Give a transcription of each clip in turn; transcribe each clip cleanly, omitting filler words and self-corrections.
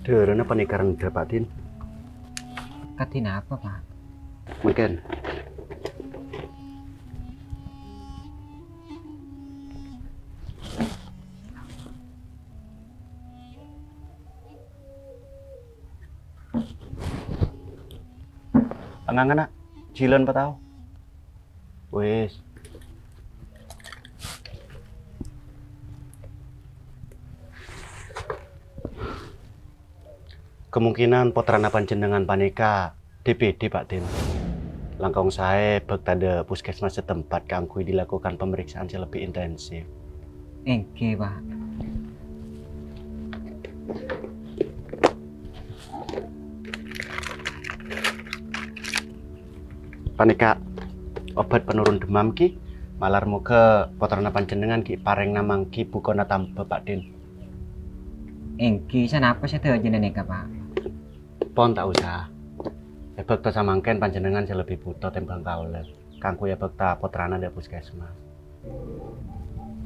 Derana penikaran dapatin. Katin apa, Pak? Mungkin. Pangangan nak, jilan pa tao. Wes. Kemungkinan putrana panjenengan panika DPD Pak Din. Langkong saya bertanda puskesmas setempat kangkui dilakukan pemeriksaan yang lebih intensif. Oke, Pak. Panika obat penurun demam ki malar muga putrana panjenengan ki pareng namang ki bukana tambah Pak Din. Engki sana apa saya tahu jenenge Pak? Pon tak usah. Ya bekta samangken panjenengan sing lebih buta tembang kaule. Kangku ya bekta putrana ndak puskesmas.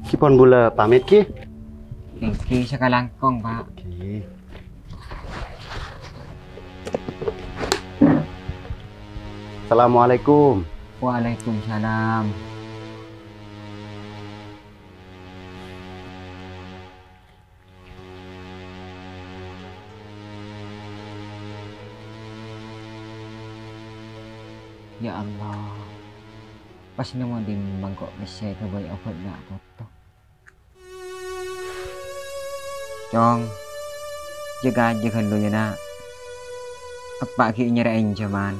Ki pon bula pamit ki. Engki sakalangkong, Pak. Ki. Assalamualaikum. Waalaikumsalam. Ya Allah, pas nemu di mangkok bisa itu bayi obat nak foto. Cong, jaga aja kan dulu nak. Apa ki nyerain zaman?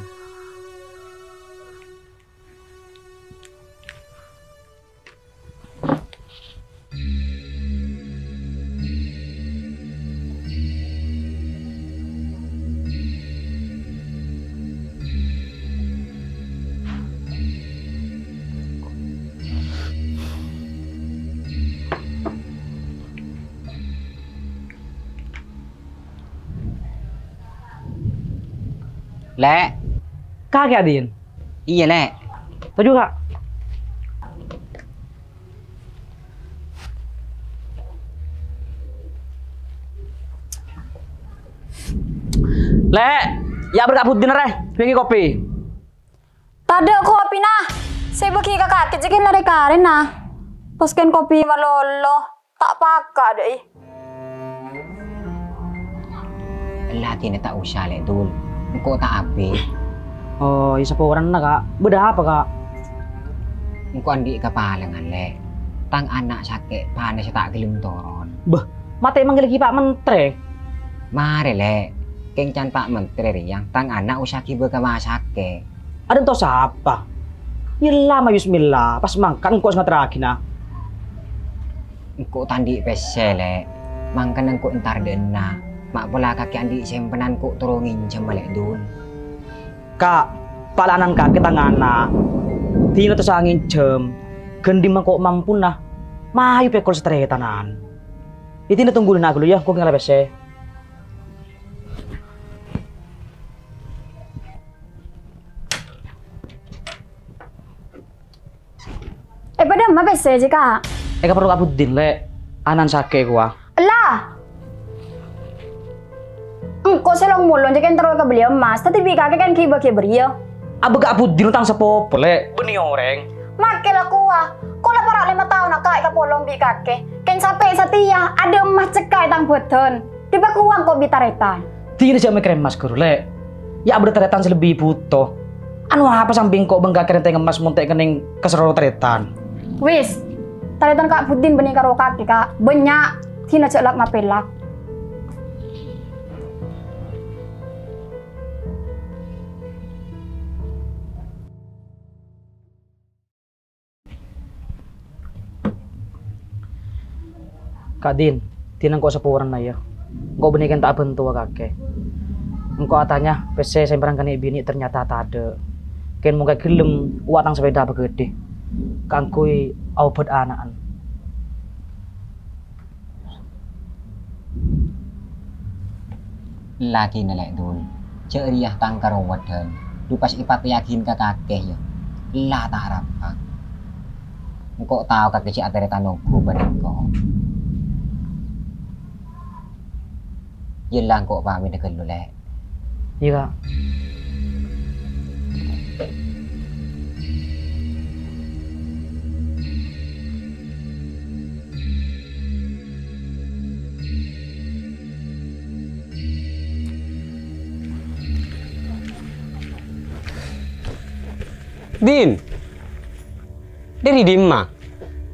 Lek, Kakek Adin. iya Lek. Tuh juga. Lek, ya berkabut dinner pengen kopi. Tada ko kopi na. Saya bagi kakak kejekin lari karen na. Posken kopi malolo. Tak paka deh. Lati na tak usah Lek dul. Engkau tak ape. Oh, isa po orang na kak. Beda apa kak? Engkau andi kepalangan Lek. Tang anak sakit panas tak gelem toron. Bah, mata emang lagi Pak Menteri. Mari Lek. Kengcan Pak Menteri yang tang anak usah kiba ke masake. Ada entah siapa? Yalla ma bismillah. Pas makan engkau sangat terakhir na. Engkau tandi pese Lek. Mangkan engkau entar dena. Mak pola kaki andi sempenan ku turungin jembalik dun. Kak, palanan kaki tangan na. Tino to sa angin jam. Gendi mangkok mampu na. Mayu pekol setere tanan. Itu tungguin aku dulu ya. Kau nggak lebih Pada mah bese aja kak. Eka perlu kabut din le. Anan sake gua. Lah. Engkau selong mulon jaken terus ke beliau mas. Tapi kakek kan kiba beriyo. Abe kabut din utang sepo le. Beni orang. Makel aku Kau lah para 5 tahun nak kak polong bi kakek. Ken sampai setia ada emas cekai tang boten. Tiba kuang kok bitaretan. Tidak jam keren mas guru le. Ya abe teretan selebih butuh. Anu apa samping kok bengkak keren teng emas montek kening keseru teretan. Wis, taretan kak Budin bening karo kakek kak. Banyak tina celak ngapelak. Kak Din, tinang kok sepuran na ya. Engkau benikan tak bentu kakek. Engkau atanya, PC saya berangkani bini ternyata tak ada. Ken muka gelem watang sepeda begede. Kangkui obat anaan. Lagi nalek dul. Ceria tangkar wadan. Du pas ipat yakin ke kakek ya. Lah tak rapat. Engkau tahu kakek si atere tanungku benengko. Yelah kok pamit dengan lu lek. Iya, Kak. Din. Dari Dima.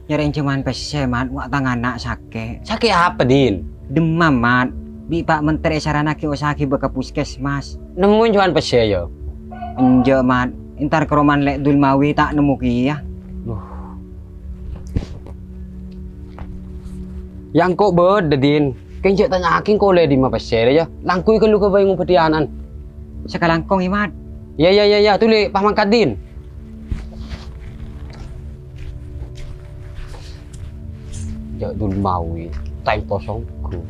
Nyari cuman pese mat wak tangan anak sakit. Sakit apa, Din? Demam mat. Bi Pak Menteri sarana ki usaki beka puskesmas. Nemuin cuman pese yo. Enje mat. Intar keroman lek Dulmawi tak nemu ki ya. Yang kok beda, Din. Kenjek tanya aking kok le Dima pese ya. Langkui ke lu ke bayung petianan. Sekalangkong imat. Ya, tuli pamangkat, Din. Jak Dulmawi, time kosongku.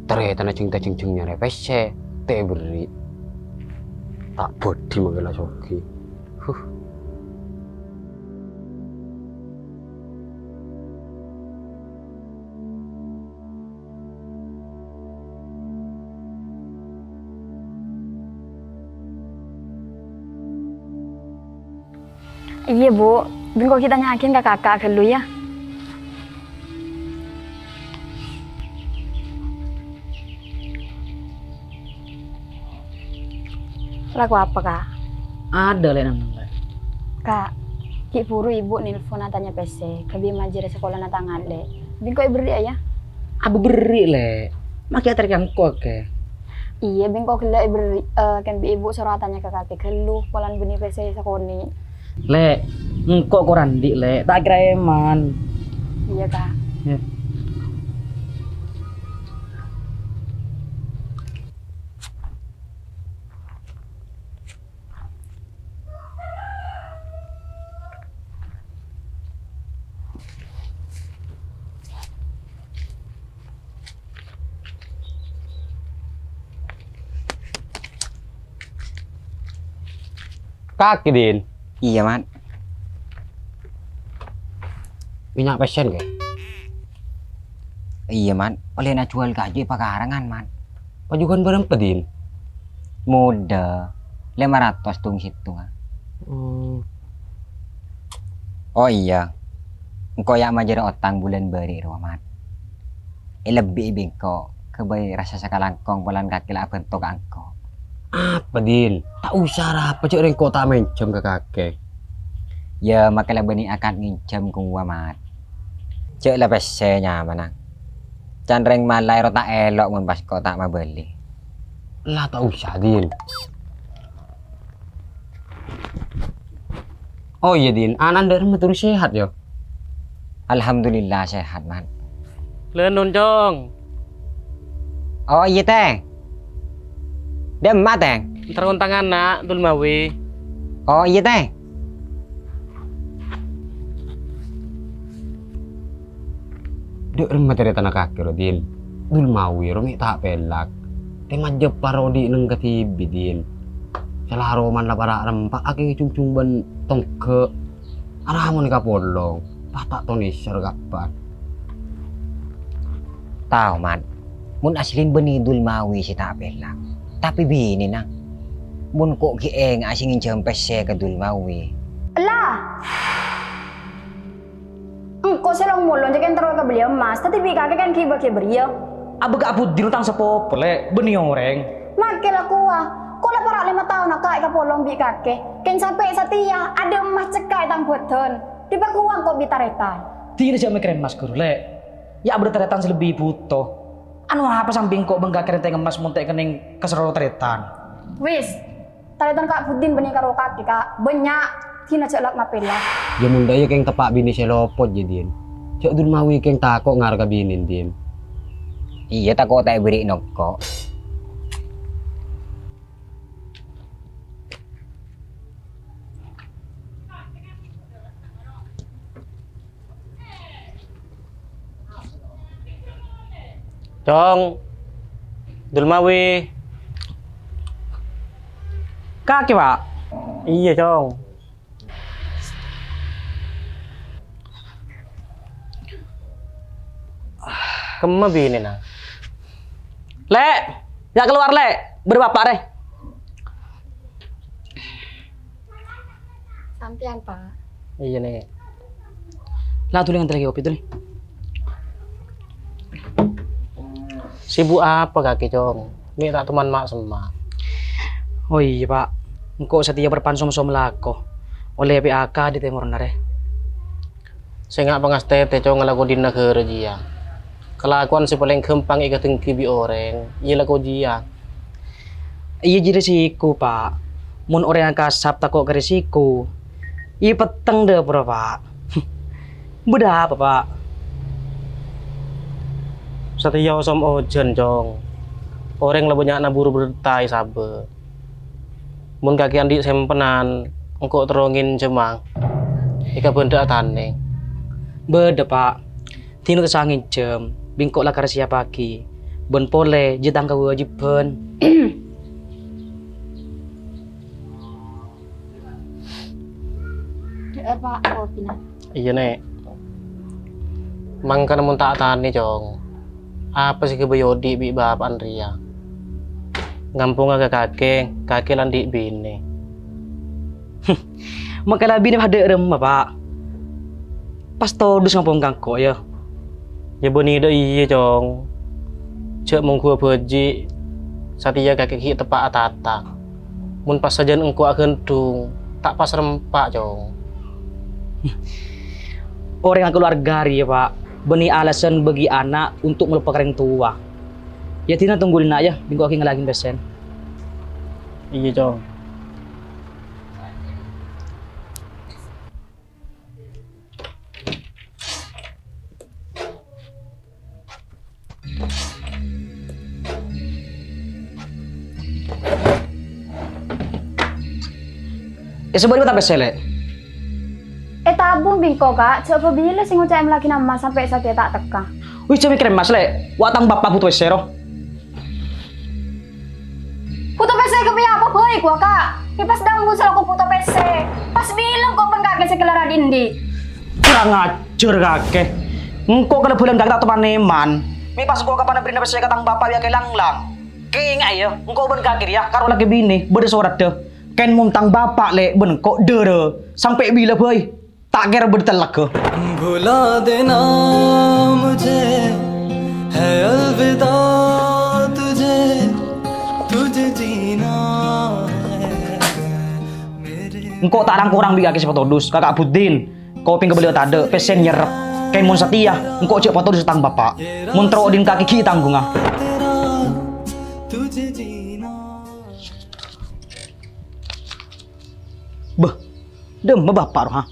Ternyata na cinta cincingnya repese, te beri. Tak bodi mengenai soki. Iya Bu, bingko kita nyakin ke kakak dulu ya. Lagu apa kak? Ada le nang. Kak, ki puru ibu nelfon tanya PC, kebi majir sekolah natangan le. Bingko ibu beri ya? Abu beri le. Makia terikan kok ke. Iya, bingko kela ibu kan ibu suruh tanya ke kakek kelu polan beni PC sekoni. Le, engkau korandi le, tak kira eman. Iya kak. Ya. Kaki, Din. Iya mat. Minyak pesen ke? Iya mat. Oleh nak jual gaji pakarangan mat. Pajukan berapa, Din? Muda. 500 tung situ. Oh iya. Engkau yang majar otang bulan beri mat. Lebih bingko kebai rasa sekalangkong bulan kaki lah bentuk angko. Apa, Din? Tak usah apa cek ring kota mencem ke kakek. Ya makalah bani akan ngincam kung wamat. Cek lah pese nyaman. Candreng malai rota elok mun pas kau tak mau beli. Lah tak usah, Din. Oh iya, Din. Anan dari metu sehat yo. Alhamdulillah sehat mat. Lenun cong. Oh iya teh. Dia emak teh. Ntar tangan nak Dulmawi. Oh iya teh. Dek rumah dari tanah kaki Rodin. Dulmawi romi tak pelak. Tema jepar rodi neng ketibi Din. Salah roman lah para rempak aki cung ban tongke. Aramu nih kapolong. Tak tonisir kapan. Tahu mat. Mun aslin beni Dulmawi si tak pelak. Tapi bini nang. Mun kok kieng asingin jempes se ke Dulmawi. Lah. Engkau selong mulon jangan terlalu ke beliau emas, tapi kakek kan kiba beliau. Abu gak abud di rutang sepopo le, beni orang. Makin lah kuah. Kau lah para 5 tahun nak kak polong bi kakek. Ken sampai setia ada emas cekai tang boten. Di bakuang kok bitaretan. Tidak jam keren mas guru le. Ya berteretan selebih butuh. Anu apa samping kok bengkak kerenteng emas muntek kening keseroro teretan. Wis, taretan kak Budin benih karo kaki kak. Banyak tina celak mapela. Ya munda ya keng tepak bini selopot jadian. Cak Dulmawi keng takok ngarga binin Din. Iya tak kok tak beri noko. Cong. Dulmawi. Kaki pak. Iya, Cong. Kemma bini na. Lek, ya keluar Lek. Berbapak deh. Sampean, Pak. Iya nih. Lah tuh ngantar lagi kopi tuh nih. Sibuk apa kaki Cong? Ini tak teman mak semak. Oh iya Pak, engkau setia berpansom-som lako oleh PAK di Timur Nare. Saya nggak pengas tete Cong ngelaku di negara jia. Kelakuan si paling gampang ikat tengki bi orang, iya laku jia. Iya jadi siku Pak, mun orang yang kasap takut ke risiko. Iya peteng deh bro Pak. Beda apa Pak? Setia som ojen Cong. Orang lebih banyak nabur bertai sabe. Mun kaki andi sempenan, engkau terongin cemang. Ika benda tane. Beda Pak. Tino tersangin jam, bingkok lah karya pagi. Ben pole, jetang kewajiban. Pak, kopinya. Iya nek. Mangkan mun tak tani Cong. Apa sih kebayodi bi bab Andria? Ngampung agak kakek landi bini. Maka bini ada remah Pak. Pas todus ngampung kangko ya. Ya boni dah iya Cong. Cek mengku beji. Satia kakek hit tepak atata. Mun pas saja engkau akan dung. Tak pas rempak Cong. Orang yang keluarga ya Pak. Beni alasan bagi anak untuk melupakan yang tua. Ya Tina tungguin aja, bingkok aki ngelagin pesen. Iya Cong. Ya sebenarnya tak pesen lek. Tabung bingko Kak, coba bila sing ngucapin lagi nama sampai saya tak teka. Wih cumi kirim mas lek, watang bapak butuh esero. Puto PC ke apa boy gua Kak? Ini pas dambu selaku puto PC. Pas bilang kok pun kakek sekelara dindi. Kurang ajar kakek. Engkau kalau bulan kakek tak teman neman. Mi pas gua kapan beri PC katang bapak ya kelang-lang. Keingat ya, engkau ben kakek ya, karo lagi bini, berde surat deh. Ken muntang bapak lek ben kok dere. Sampai bila boy? Tak kira bertelak ke. भुला देना मुझे है अलविदा तुझे तुझे जीना है मेरे Engkau tak orang kurang bikin siapa todus, kakak Budin. Kau ping kebeliau tade, pesen nyerep. Kain mun setia, engkau cek foto di setang bapak. Mun terodin kaki ki tanggung ah. तेरा तुझे जीना Beh, dem bapak roh ha.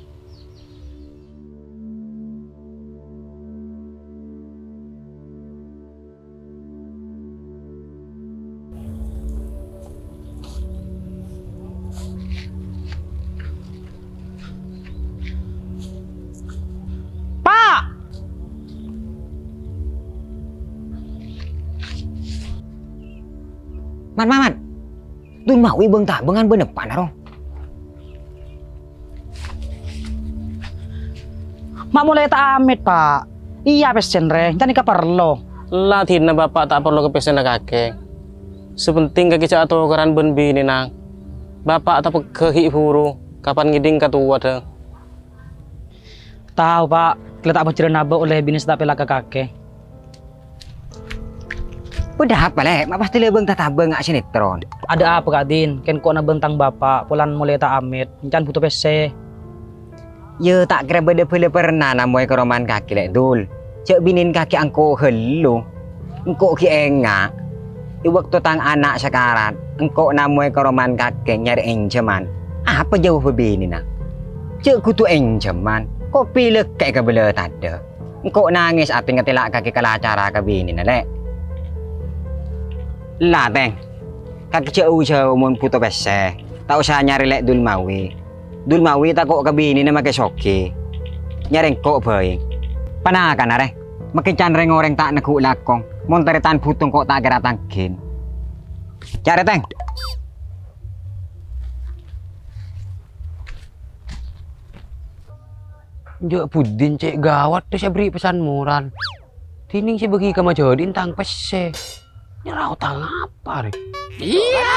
Man. Dun mau ibeng tak bengan benepan arong. Mak mulai tak amit Pak. Iya pesen re, jangan perlu. Lah tina bapak tak perlu ke pesen kakek. Sepenting kakek cak atau keran ben bini nang. Bapak tak kehi huru. Kapan ngiding katua deh. Tahu Pak, kita tak bercerita nabo oleh bini tak pelak kakek. Udah apa lek, mak pasti lebeng tatabeng ngak sinetron. Ada apa Kak Din? Ken kok na bentang bapak, pulan mulai tak amit. Jangan butuh PC. Ye tak kira beda pernah namoy keroman kaki lek dul. Cek binin kaki angko helu. Engko ki enga. I waktu tang anak sekarat, engko namoy keroman kaki nyari enjeman. Apa jauh bini nak? Cek kutu enjeman. Kok pilih kayak kebele tade. Engko nangis api ngetilak kaki kala acara ke bini na lek. Lah teng. Kaki cek usaha umum puto pese. Tak usah nyari lek dul mawi. Dul mawi tak kok kabini na make soki. Nyareng kok baik. Panakan are. Makin canreng orang tak negu lakong. Monteretan putung kok tak kira tangkin. Cari teng. Jok Budin cek gawat tuh saya beri pesan moral. Tining sih bagi kamu jodin tang pese. Ini rautang apa, Rik? Iya.